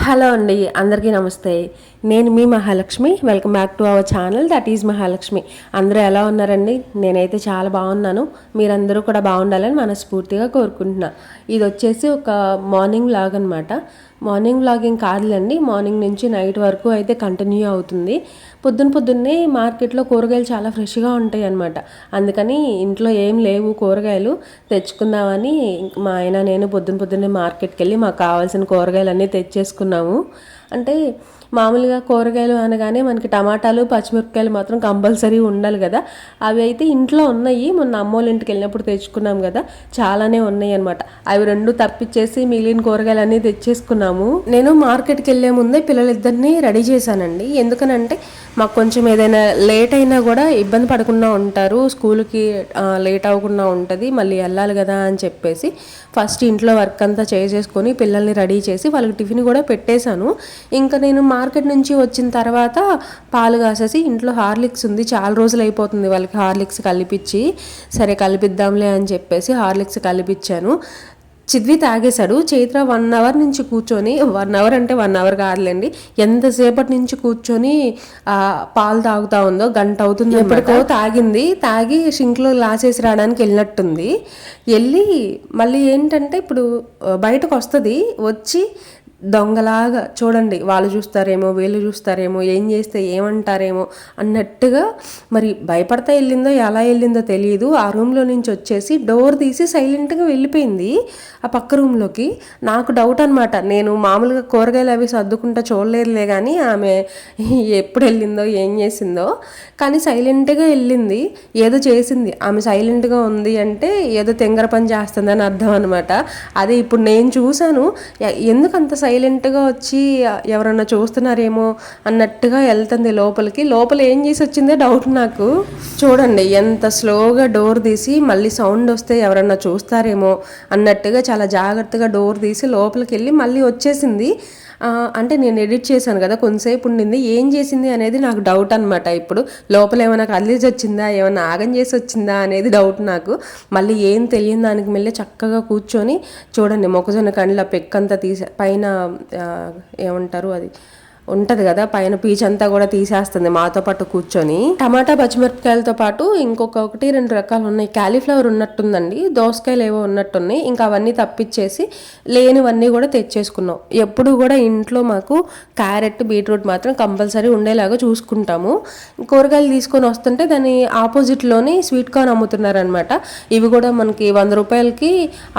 Hello అండి, అందరికీ నమస్తే. నేను మీ Mahalakshmi. Welcome back to our channel that is Mahalakshmi. అందరూ ఎలా ఉన్నారండి? నేనైతే చాలా బాగున్నాను. మీరందరూ కూడా బాగుండాలని మనస్ఫూర్తిగా కోరుకుంటున్నా. ఇది వచ్చేసి ఒక మార్నింగ్ వ్లాగ్ అనమాట. మార్నింగ్ వ్లాగింగ్ కాదులండి, మార్నింగ్ నుంచి నైట్ వరకు అయితే కంటిన్యూ అవుతుంది. పొద్దున్నే మార్కెట్లో కూరగాయలు చాలా ఫ్రెష్గా ఉంటాయి అన్నమాట. అందుకని ఇంట్లో ఏం లేవు కూరగాయలు, తెచ్చుకుందామని మా ఆయన నేను పొద్దున్నే మార్కెట్కి వెళ్ళి మాకు కావాల్సిన కూరగాయలు అన్నీ తెచ్చేసుకున్నాము. అంటే మామూలుగా కూరగాయలు అనగానే మనకి టమాటాలు పచ్చిమిరపకాయలు మాత్రం కంపల్సరీ ఉండాలి కదా. అవి అయితే ఇంట్లో ఉన్నాయి, మొన్న అమ్మోళ్ళ ఇంటికి వెళ్ళినప్పుడు తెచ్చుకున్నాం కదా, చాలానే ఉన్నాయి అనమాట. అవి రెండు తప్పిచ్చేసి మిగిలిన కూరగాయలు అన్నీ తెచ్చేసుకున్నాము. నేను మార్కెట్కి వెళ్ళే ముందే పిల్లలిద్దరిని రెడీ చేశానండి. ఎందుకనంటే మాకు కొంచెం ఏదైనా లేట్ అయినా కూడా ఇబ్బంది పడకుండా ఉంటారు, స్కూల్కి లేట్ అవ్వకుండా ఉంటుంది, మళ్ళీ వెళ్ళాలి కదా అని చెప్పేసి ఫస్ట్ ఇంట్లో వర్క్ అంతా చేసేసుకొని పిల్లల్ని రెడీ చేసి వాళ్ళకి టిఫిన్ కూడా పెట్టేశాను. ఇంకా నేను మార్కెట్ నుంచి వచ్చిన తర్వాత పాలు కాసేసి ఇంట్లో హార్లిక్స్ ఉంది, చాలా రోజులు అయిపోతుంది వాళ్ళకి హార్లిక్స్ కలిపించి, సరే కలిపిద్దాంలే అని చెప్పేసి హార్లిక్స్ కలిపించాను. చిద్వి తాగేశాడు. చైత్ర 1 అవర్ నుంచి కూర్చొని, 1 అవర్ అంటే 1 అవర్ కాదులేండి, ఎంతసేపటి నుంచి కూర్చొని పాలు తాగుతూ ఉందో, గంట అవుతుంది ఎప్పటికో తాగి షింక్లో గ్లాస్ వేసి రావడానికి వెళ్ళినట్టుంది. వెళ్ళి మళ్ళీ ఏంటంటే ఇప్పుడు బయటకు వచ్చి దొంగలాగా చూడండి, వాళ్ళు చూస్తారేమో వీళ్ళు చూస్తారేమో, ఏం చేస్తే ఏమంటారేమో అన్నట్టుగా, మరి భయపడతా వెళ్ళిందో ఎలా వెళ్ళిందో తెలియదు. ఆ రూమ్లో నుంచి వచ్చేసి డోర్ తీసి సైలెంట్గా వెళ్ళిపోయింది ఆ పక్క రూమ్లోకి. నాకు డౌట్ అనమాట, నేను మామూలుగా కూరగాయలు అవి సర్దుకుంటా చూడలేదులే కానీ ఆమె ఎప్పుడు వెళ్ళిందో ఏం చేసిందో, కానీ సైలెంట్గా వెళ్ళింది, ఏదో చేసింది. ఆమె సైలెంట్గా ఉంది అంటే ఏదో తెంగర పని చేస్తుందని అర్థం అనమాట. అదే ఇప్పుడు నేను చూశాను, ఎందుకు అంత సైలెంట్గా వచ్చి ఎవరన్నా చూస్తున్నారేమో అన్నట్టుగా వెళ్తుంది లోపలికి. లోపల ఏం చేసి వచ్చిందో డౌట్ నాకు. చూడండి ఎంత స్లోగా డోర్ తీసి, మళ్ళీ సౌండ్ వస్తే ఎవరన్నా చూస్తారేమో అన్నట్టుగా చాలా జాగ్రత్తగా డోర్ తీసి లోపలికి వెళ్ళి మళ్ళీ వచ్చేసింది. అంటే నేను ఎడిట్ చేశాను కదా, కొంతసేపు ఉండింది, ఏం చేసింది అనేది నాకు డౌట్ అనమాట. ఇప్పుడు లోపల ఏమైనా కదిలేసి వచ్చిందా, ఏమైనా ఆగం చేసి వచ్చిందా అనేది డౌట్ నాకు. మళ్ళీ ఏం తెలియని దానికి మళ్ళీ చక్కగా కూర్చొని చూడండి, మొక్కజొన్న కండ్ల పెక్కంతా పైన ఏమంటారు అది ఉంటుంది కదా, పైన పీచ్ అంతా కూడా తీసేస్తుంది మాతో పాటు కూర్చొని. టమాటా పచ్చిమిరపకాయలతో పాటు ఇంకొకటి 2 రకాలు ఉన్నాయి. క్యాలీఫ్లవర్ ఉన్నట్టుందండి, దోసకాయలు ఏవో ఉన్నట్టున్నాయి. ఇంకా అవన్నీ తప్పిచ్చేసి లేనివన్నీ కూడా తెచ్చేసుకున్నాం. ఎప్పుడు కూడా ఇంట్లో మాకు క్యారెట్ బీట్రూట్ మాత్రం కంపల్సరీ ఉండేలాగా చూసుకుంటాము. కూరగాయలు తీసుకొని వస్తుంటే దాని ఆపోజిట్లోని స్వీట్ కార్న్ అమ్ముతున్నారనమాట. ఇవి కూడా మనకి 100 రూపాయలకి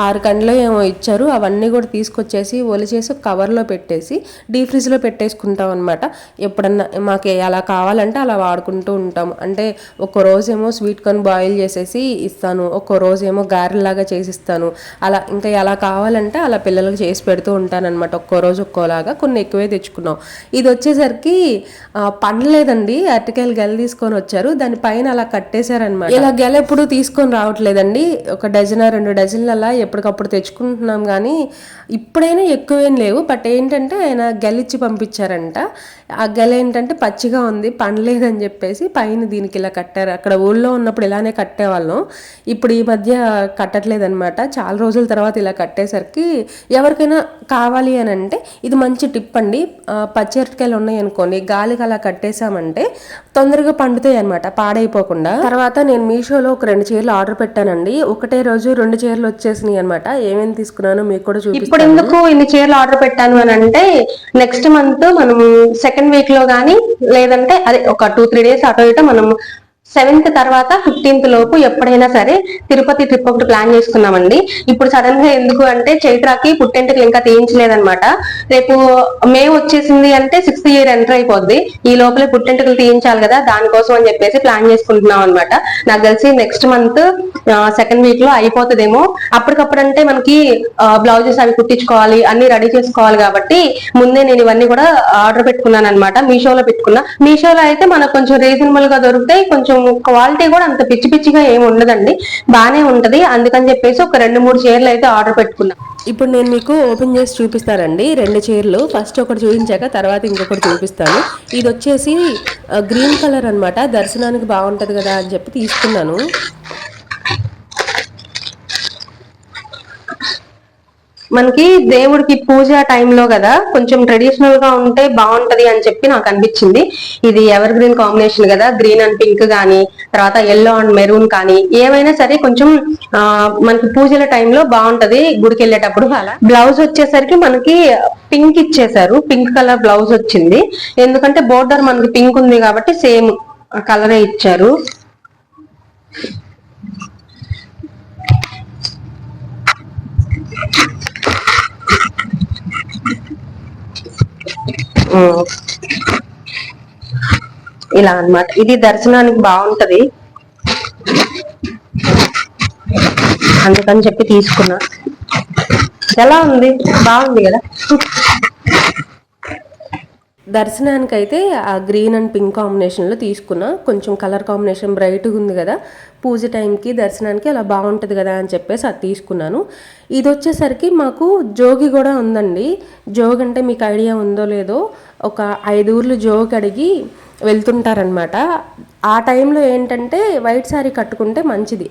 6 కండ్లో ఏమో ఇచ్చారు. అవన్నీ కూడా తీసుకొచ్చేసి ఒలిచేసి కవర్లో పెట్టేసి డీప్ ఫ్రిడ్జ్లో పెట్టేసుకుంటాం అనమాట. ఎప్పుడన్నా మాకు అలా కావాలంటే అలా వాడుకుంటూ ఉంటాము. అంటే ఒక్కో రోజేమో స్వీట్ కార్న్ బాయిల్ చేసేసి ఇస్తాను, ఒక్కో రోజేమో గారెలాగా చేసిస్తాను. అలా ఇంకా ఎలా కావాలంటే అలా పిల్లలకు చేసి పెడుతూ ఉంటానన్నమాట. ఒక్కో రోజు ఒక్కోలాగా. కొన్ని ఎక్కువే తెచ్చుకున్నాం. ఇది వచ్చేసరికి పండలేదండి, అరటికాయలు గెల తీసుకొని వచ్చారు, దానిపైన అలా కట్టేశారనమాట. ఇలా గెల ఎప్పుడు తీసుకొని రావట్లేదండి, 1 డజన్ 2 డజన్లు అలా ఎప్పటికప్పుడు తెచ్చుకుంటున్నాం. కానీ ఇప్పుడైనా ఎక్కువేం లేవు. బట్ ఏంటంటే ఆయన గెలిచ్చి పంపించారంట. ఆ గెల ఏంటంటే పచ్చిగా ఉంది, పండలేదని చెప్పేసి పైన దీనికి ఇలా కట్టారు. అక్కడ ఊళ్ళో ఉన్నప్పుడు ఇలానే కట్టేవాళ్ళం, ఇప్పుడు ఈ మధ్య కట్టట్లేదనమాట. చాలా రోజుల తర్వాత ఇలా కట్టేసరికి ఎవరికైనా కావాలి అని అంటే ఇది మంచి టిప్ అండి. పచ్చిమిరపకాయలు ఉన్నాయి అనుకోండి, గాలికి అలా కట్టేసామంటే తొందరగా పండుతాయి అనమాట, పాడైపోకుండా. తర్వాత నేను మీషోలో ఒక 2 చీరలు ఆర్డర్ పెట్టానండి. ఒకటే రోజు 2 చీరలు వచ్చేసినాయి అనమాట. ఏమేమి తీసుకున్నానో మీకు కూడా చూపిస్తాను. ఇప్పుడు ఎందుకు ఇన్ని చీరలు ఆర్డర్ పెట్టాను అని అంటే, నెక్స్ట్ మంత్ మనము 2nd వీక్ లో గానీ, లేదంటే అదే ఒక 2-3 డేస్ అటు ఇటు మనం 7th తర్వాత 15th లోపు ఎప్పుడైనా సరే తిరుపతి ట్రిప్ ఒకటి ప్లాన్ చేసుకున్నామండి. ఇప్పుడు సడన్ గా ఎందుకు అంటే చైత్రాకి పుట్టెంటుకలు ఇంకా తీయించలేదన్నమాట. రేపు మే వచ్చేసింది అంటే 6th ఇయర్ ఎంటర్ అయిపోద్ది. ఈ లోపల పుట్టెంటుకలు తీయించాలి కదా, దానికోసం అని చెప్పేసి ప్లాన్ చేసుకుంటున్నాం అనమాట. నాకు తెలిసి నెక్స్ట్ మంత్ 2nd వీక్ లో అయిపోతుందేమో. అప్పటికప్పుడు అంటే మనకి బ్లౌజెస్ అవి కుట్టించుకోవాలి, అన్ని రెడీ చేసుకోవాలి కాబట్టి ముందే నేను ఇవన్నీ కూడా ఆర్డర్ పెట్టుకున్నాను అనమాట. మీషోలో పెట్టుకున్నా. మీషోలో అయితే మనకు కొంచెం రీజనబుల్ గా దొరుకుతాయి, కొంచెం క్వాలిటీ కూడా అంత పిచ్చిగా ఏమి ఉండదండి, బానే ఉంటది. అందుకని చెప్పేసి ఒక 2-3 చీరలు అయితే ఆర్డర్ పెట్టుకున్నా. ఇప్పుడు నేను మీకు ఓపెన్ చేసి చూపిస్తానండి 2 చీరలు. ఫస్ట్ ఒకటి చూపించాక తర్వాత ఇంకొకటి చూపిస్తాను. ఇది వచ్చేసి గ్రీన్ కలర్ అనమాట, దర్శనానికి బాగుంటది కదా అని చెప్పి తీసుకున్నాను. మనకి దేవుడికి పూజ టైంలో కదా కొంచెం ట్రెడిషనల్ గా ఉంటే బాగుంటది అని చెప్పి నాకు అనిపించింది. ఇది ఎవర్ గ్రీన్ కాంబినేషన్ కదా, గ్రీన్ అండ్ పింక్ కానీ, తర్వాత ఎల్లో అండ్ మెరూన్ కానీ, ఏవైనా సరే కొంచెం మనకి పూజల టైంలో బాగుంటది గుడికి వెళ్ళేటప్పుడు. అలా బ్లౌజ్ వచ్చేసరికి మనకి పింక్ ఇచ్చేసారు, పింక్ కలర్ బ్లౌజ్ వచ్చింది. ఎందుకంటే బోర్డర్ మనకి పింక్ ఉంది కాబట్టి సేమ్ కలరే ఇచ్చారు. ఇలా అన్నమాట. ఇది దర్శనానికి బాగుంటది అందుకని చెప్పి తీసుకున్నా. ఎలా ఉంది? బాగుంది కదా. దర్శనానికి అయితే ఆ గ్రీన్ అండ్ పింక్ కాంబినేషన్లో తీసుకున్నా. కొంచెం కలర్ కాంబినేషన్ బ్రైట్గా ఉంది కదా, పూజ టైంకి దర్శనానికి అలా బాగుంటుంది కదా అని చెప్పేసి అది తీసుకున్నాను. ఇది వచ్చేసరికి మాకు జోగి కూడా ఉందండి. జోగి అంటే మీకు ఐడియా ఉందో లేదో, ఒక 5 ఊర్లు జోగి అడిగి వెళ్తుంటారనమాట. ఆ టైంలో ఏంటంటే వైట్ శారీ కట్టుకుంటే మంచిది.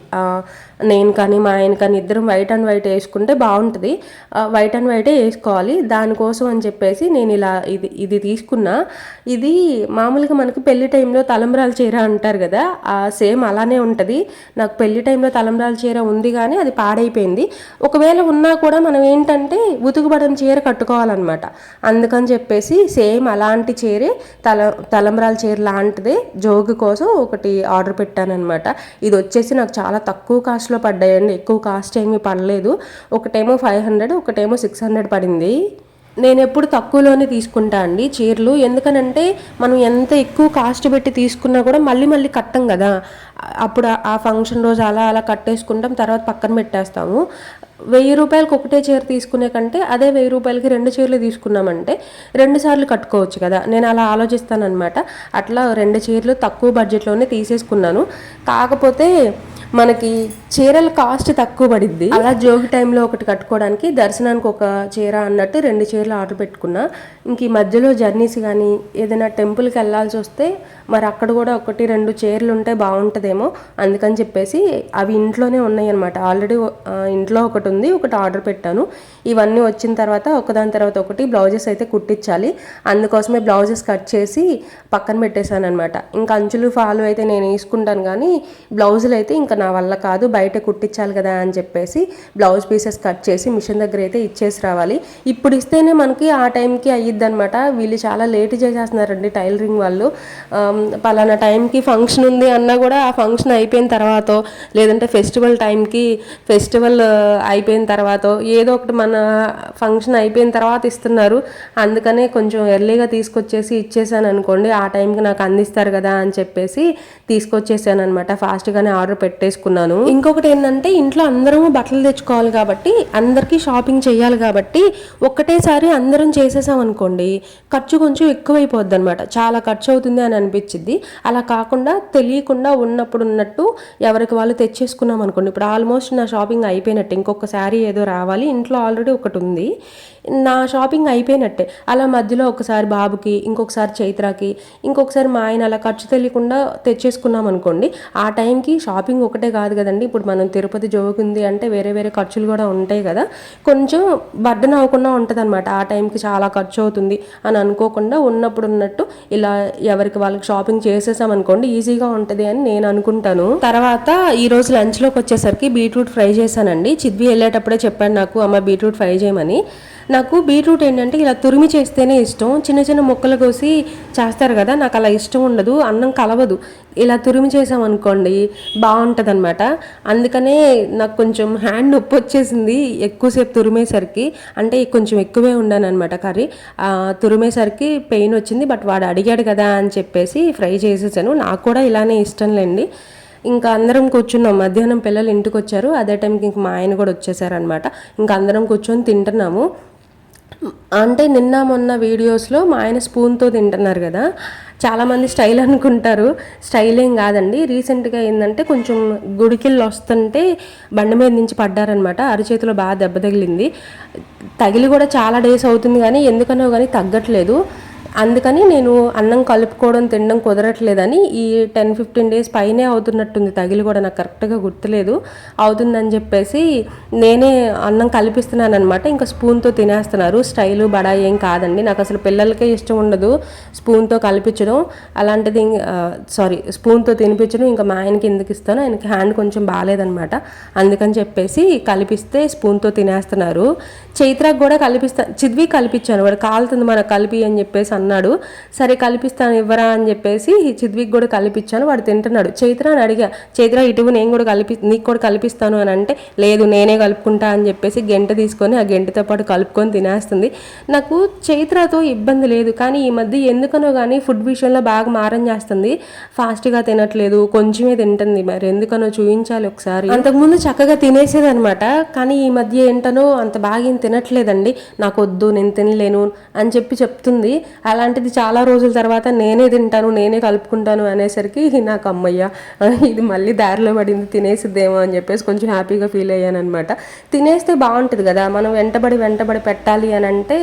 నేను కానీ మా ఆయన కానీ ఇద్దరం వైట్ అండ్ వైట్ వేసుకుంటే బాగుంటుంది. వైట్ అండ్ వైటే వేసుకోవాలి. దానికోసం అని చెప్పేసి నేను ఇలా ఇది తీసుకున్నా. ఇది మామూలుగా మనకి పెళ్లి టైంలో తలంబ్రాల చీర అంటారు కదా, సేమ్ అలానే ఉంటుంది. నాకు పెళ్లి టైంలో తలంబ్రాల చీర ఉంది కానీ అది పాడైపోయింది. ఒకవేళ ఉన్నా కూడా మనం ఏంటంటే ఉతుకుబడిన చీర కట్టుకోవాలన్నమాట. అందుకని చెప్పేసి సేమ్ అలాంటి చీరే తలంబ్రాల చీర లాంటిదే జోగు కోసం ఒకటి ఆర్డర్ పెట్టానమాట. ఇది వచ్చేసి నాకు చాలా తక్కువ కాస్ట్లో పడ్డాయండి, ఎక్కువ కాస్ట్ ఏమీ పడలేదు. ఒకటేమో 500, ఒకటేమో 600 పడింది. నేను ఎప్పుడు తక్కువలోనే తీసుకుంటా అండి చీరలు. ఎందుకనంటే మనం ఎంత ఎక్కువ కాస్ట్ పెట్టి తీసుకున్నా కూడా మళ్ళీ కట్టం కదా. అప్పుడు ఆ ఫంక్షన్ రోజు అలా కట్టేసుకుంటాం, తర్వాత పక్కన పెట్టేస్తాము. 1000 రూపాయలకి ఒకటే చీర తీసుకునే కంటే అదే 1000 రూపాయలకి 2 చీరలు తీసుకున్నామంటే 2 సార్లు కట్టుకోవచ్చు కదా. నేను అలా ఆలోచిస్తానమాట. అట్లా 2 చీరలు తక్కువ బడ్జెట్లోనే తీసేసుకున్నాను. కాకపోతే మనకి చీరల కాస్ట్ తక్కువ పడిద్ది. అలా జోగి టైంలో ఒకటి కట్టుకోవడానికి, దర్శనానికి ఒక చీర అన్నట్టు 2 చీరలు ఆర్డర్ పెట్టుకున్నా. ఇంక ఈ మధ్యలో జర్నీస్ కానీ ఏదైనా టెంపుల్కి వెళ్ళాల్సి వస్తే మరి అక్కడ కూడా 1-2 చీరలు ఉంటే బాగుంటుందేమో అందుకని చెప్పేసి అవి ఇంట్లోనే ఉన్నాయి అనమాట. ఆల్రెడీ ఇంట్లో ఒకటి ఉంది, ఒకటి ఆర్డర్ పెట్టాను. ఇవన్నీ వచ్చిన తర్వాత ఒకదాని తర్వాత ఒకటి బ్లౌజెస్ అయితే కుట్టించాలి. అందుకోసమే బ్లౌజెస్ కట్ చేసి పక్కన పెట్టేశాను అనమాట. ఇంకా అంచులు ఫాలు అయితే నేను వేసుకుంటాను కానీ బ్లౌజులు అయితే ఇంకా నా వల్ల కాదు, బయట కుట్టించాలి కదా అని చెప్పేసి బ్లౌజ్ పీసెస్ కట్ చేసి మిషన్ దగ్గర అయితే ఇచ్చేసి రావాలి. ఇప్పుడు ఇస్తేనే మనకి ఆ టైంకి అయ్యిద్ది అనమాట. వీళ్ళు చాలా లేట్ చేసేస్తున్నారండి టైలరింగ్ వాళ్ళు. పలానా టైంకి ఫంక్షన్ ఉంది అన్నా కూడా ఆ ఫంక్షన్ అయిపోయిన తర్వాత, లేదంటే ఫెస్టివల్ టైంకి ఫెస్టివల్ అయిపోయిన తర్వాత, ఏదో ఒకటి మన ఫంక్షన్ అయిపోయిన తర్వాత ఇస్తున్నారు. అందుకనే కొంచెం ఎర్లీగా తీసుకొచ్చేసి ఇచ్చేసాను అనుకోండి, ఆ టైంకి నాకు అందిస్తారు కదా అని చెప్పేసి తీసుకొచ్చేసాను అనమాట. ఫాస్ట్గానే ఆర్డర్ పెట్టేసుకున్నాను. ఇంకొకటి ఏంటంటే ఇంట్లో అందరం బట్టలు తెచ్చుకోవాలి కాబట్టి, అందరికీ షాపింగ్ చేయాలి కాబట్టి ఒక్కటేసారి అందరం చేసేసాం అనుకోండి ఖర్చు కొంచెం ఎక్కువైపోద్ది అనమాట. చాలా ఖర్చు అవుతుంది అని అనిపించింది. అలా కాకుండా తెలియకుండా ఉన్నట్టు ఎవరికి వాళ్ళు తెచ్చేసుకున్నాం అనుకోండి. ఇప్పుడు ఆల్మోస్ట్ నా షాపింగ్ అయిపోయినట్టే. ఇంకొక శారీ ఏదో రావాలి, ఇంట్లో ఆల్రెడీ ఒకటి ఉంది, నా షాపింగ్ అయిపోయినట్టే. అలా మధ్యలో ఒకసారి బాబుకి, ఇంకొకసారి చైత్రాకి, ఇంకొకసారి మా ఆయన అలా ఖర్చు తెలియకుండా తెచ్చేసుకున్నాం అనుకోండి. ఆ టైంకి షాపింగ్ ఒకటే కాదు కదండి, ఇప్పుడు మనం తిరుపతి జోగుంది అంటే వేరే ఖర్చులు కూడా ఉంటాయి కదా, కొంచెం బర్డెన్ అవ్వకుండా ఉంటుంది అనమాట. ఆ టైంకి చాలా ఖర్చు అవుతుంది అని అనుకోకుండా ఉన్నట్టు ఇలా ఎవరికి వాళ్ళకి షాపింగ్ చేసేసాం అనుకోండి, ఈజీగా ఉంటుంది అని నేను అనుకుంటాను. తర్వాత ఈ రోజు లంచ్లోకి వచ్చేసరికి బీట్రూట్ ఫ్రై చేశానండి. చిద్వి వెళ్ళేటప్పుడే చెప్పాను నాకు, అమ్మ బీట్రూట్ ఫ్రై చేయమని. నాకు బీట్రూట్ ఏంటంటే ఇలా తురిమి చేస్తేనే ఇష్టం. చిన్న ముక్కలు కోసి చేస్తారు కదా, నాకు అలా ఇష్టం ఉండదు, అన్నం కలవదు. ఇలా తురిమి చేసామనుకోండి బాగుంటుంది అనమాట. అందుకనే నాకు కొంచెం హ్యాండ్ నొప్పి వచ్చేసింది ఎక్కువసేపు తురిమేసరికి. అంటే కొంచెం ఎక్కువే ఉండాను అనమాట కర్రీ. తురిమేసరికి పెయిన్ వచ్చింది. బట్ వాడు అడిగాడు కదా అని చెప్పేసి ఫ్రై చేసేసాను. నాకు కూడా ఇలానే ఇష్టం లేండి. ఇంకా అందరం కూర్చున్నాం. మధ్యాహ్నం పిల్లలు ఇంటికి వచ్చారు, అదే టైంకి ఇంక మా ఆయన కూడా వచ్చేసారనమాట. ఇంకా అందరం కూర్చొని తింటున్నాము. అంటే నిన్న మొన్న వీడియోస్లో మా ఆయన స్పూన్తో తింటున్నారు కదా, చాలామంది స్టైల్ అనుకుంటారు. స్టైల్ ఏం కాదండి. రీసెంట్గా ఏంటంటే కొంచెం గుడికిళ్ళు వస్తుంటే బండి మీద నుంచి పడ్డారనమాట. అరచేతిలో బాగా దెబ్బ తగిలింది. తగిలి కూడా చాలా డేస్ అవుతుంది కానీ ఎందుకనో కానీ తగ్గట్లేదు. అందుకని నేను అన్నం కలుపుకోవడం తినడం కుదరట్లేదని ఈ 10-15 డేస్ పైనే అవుతున్నట్టుంది, తగిలి కూడా నాకు కరెక్ట్గా గుర్తులేదు, అవుతుందని చెప్పేసి నేనే అన్నం కలిపిస్తున్నాను అనమాట. ఇంకా స్పూన్తో తినేస్తున్నారు. స్టైలు బడా ఏం కాదండి, నాకు అసలు పిల్లలకే ఇష్టం ఉండదు స్పూన్తో కలిపించడం, అలాంటిది స్పూన్తో తినిపించడం. ఇంకా మా ఆయనకి ఎందుకు ఇస్తాను, ఆయనకి హ్యాండ్ కొంచెం బాగాలేదనమాట, అందుకని చెప్పేసి కలిపిస్తే స్పూన్తో తినేస్తున్నారు. చైత్రకు కూడా చిద్వి కలిపించాను, వాడు కాలుతుంది మనకు కలిపి అని చెప్పేసి అన్నాడు. సరే కలిపిస్తాను ఇవ్వరా అని చెప్పేసి చిద్వికి కూడా కలిపించాను, వాడు తింటున్నాడు. చైత్ర అని అడిగా, చైత్ర ఇటువు నేను కూడా నీకు కూడా కలిపిస్తాను అని అంటే, లేదు నేనే కలుపుకుంటా అని చెప్పేసి గెంట తీసుకొని ఆ గెంటతో పాటు కలుపుకొని తినేస్తుంది. నాకు చైత్రతో ఇబ్బంది లేదు, కానీ ఈ మధ్య ఎందుకనో కానీ ఫుడ్ విషయంలో బాగా మారం చేస్తుంది. ఫాస్ట్గా తినట్లేదు, కొంచెమే తింటుంది, మరి ఎందుకనో చూపించాలి ఒకసారి. అంతకుముందు చక్కగా తినేసేది అనమాట, కానీ ఈ మధ్య ఏంటనో అంత బాగా ఏం తినట్లేదండి. నాకు వద్దు, నేను తినలేను అని చెప్తుంది. అలాంటిది చాలా రోజుల తర్వాత నేనే తింటాను నేనే కలుపుకుంటాను అనేసరికి నాకు అమ్మయ్య ఇది మళ్ళీ దారిలో పడింది, తినేసిద్దేమో అని చెప్పేసి కొంచెం హ్యాపీగా ఫీల్ అయ్యాను అనమాట. తినేస్తే బాగుంటుంది కదా, మనం వెంటబడి పెట్టాలి అని అంటే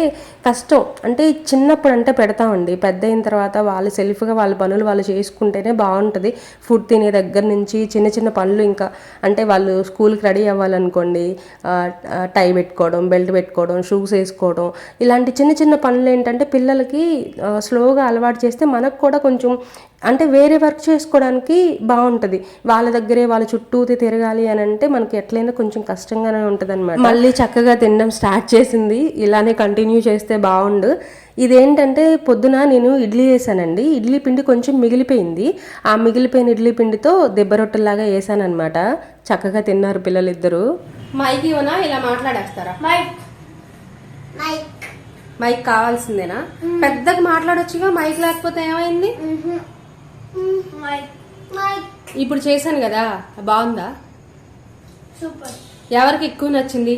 కష్టం. అంటే చిన్నప్పుడు అంటే పెడతామండి, పెద్ద అయిన తర్వాత వాళ్ళు సెల్ఫ్గా వాళ్ళ పనులు వాళ్ళు చేసుకుంటేనే బాగుంటుంది. ఫుడ్ తినే దగ్గర నుంచి చిన్న చిన్న పనులు, ఇంకా అంటే వాళ్ళు స్కూల్కి రెడీ అవ్వాలనుకోండి, టై పెట్టుకోవడం, బెల్ట్ పెట్టుకోవడం, షూస్ వేసుకోవడం, ఇలాంటి చిన్న చిన్న పనులు ఏంటంటే పిల్లలకి స్లోగా అలవాటు చేస్తే మనకు కూడా కొంచెం అంటే వేరే వర్క్ చేసుకోవడానికి బాగుంటుంది. వాళ్ళ దగ్గరే వాళ్ళ చుట్టూ తిరగాలి అని అంటే మనకి ఎట్లయినా కొంచెం కష్టంగానే ఉంటుంది అనమాట. మళ్ళీ చక్కగా తినడం స్టార్ట్ చేసింది, ఇలానే కంటిన్యూ చేస్తే బాగుండు. ఇదేంటంటే పొద్దున నేను ఇడ్లీ వేసానండి, ఇడ్లీ పిండి కొంచెం మిగిలిపోయింది, ఆ మిగిలిపోయిన ఇడ్లీ పిండితో దెబ్బ రొట్టెలాగా వేసానమాట. చక్కగా తిన్నారు పిల్లలిద్దరూ. మైక్ ఇవ్వనా, ఇలా మాట్లాడేస్తారా? మైక్ కావాల్సిందేనా? పెద్దగా మాట్లాడొచ్చుగా, మైక్ లేకపోతే ఏమైంది? ఇప్పుడు చేశాను కదా, బాగుందా? సూపర్. ఎవరికి ఎక్కువ నచ్చింది?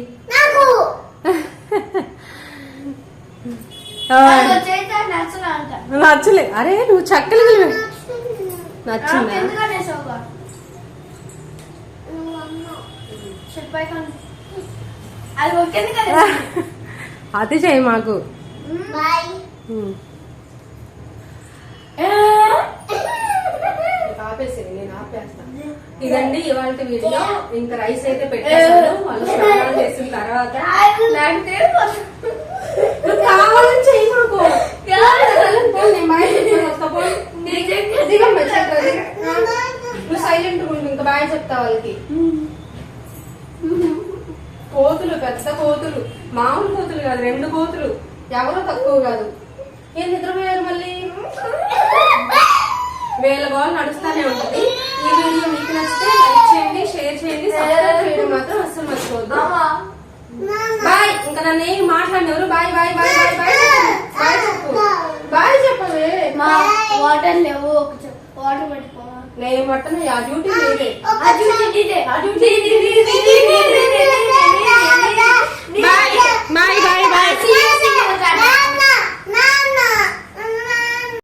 నచ్చలే? అరే నువ్వు చక్కలు నచ్చిందా? అది చేయి మాకు. ఆపేసేది, నేను ఆపేస్తాను. ఇదండి ఇవాళ వీడియో. ఇంకా రైస్ అయితే పెట్టేసాను, వాళ్ళు స్నానాలు చేసిన తర్వాత. కావాలని చెయ్యి మాకు, నువ్వు సైలెంట్ ఉండు, ఇంకా బాయ్ చెప్తా వాళ్ళకి. కోతులు, పెద్ద కోతులు, మామూలు కోతులు కాదు, 2 కోతులు, ఎవరో తక్కువ కాదు. ఏం నిద్రపోయారు మళ్ళీ? వేల గోలు నడుస్తూనే ఉంటుంది. ఈ వీడియో మీకు నచ్చితే లైక్ చేయండి, షేర్ చేయండి, సబ్స్క్రైబ్ చేయడం మాత్రం అస్సలు మర్చిపోవద్దు. బాయ్. ఇంకా నన్ను ఏం మాట్లాడినవరు? Bye bye bye bye bye bye చెప్పు, బాయ్ చెప్పవే. వాటర్ లేవు, వాటర్ పెట్టుకో. నేను పట్టను, ఆ డ్యూటీ నీదే, ఆ డ్యూటీ నీదే, ఆ డ్యూటీ నీదే.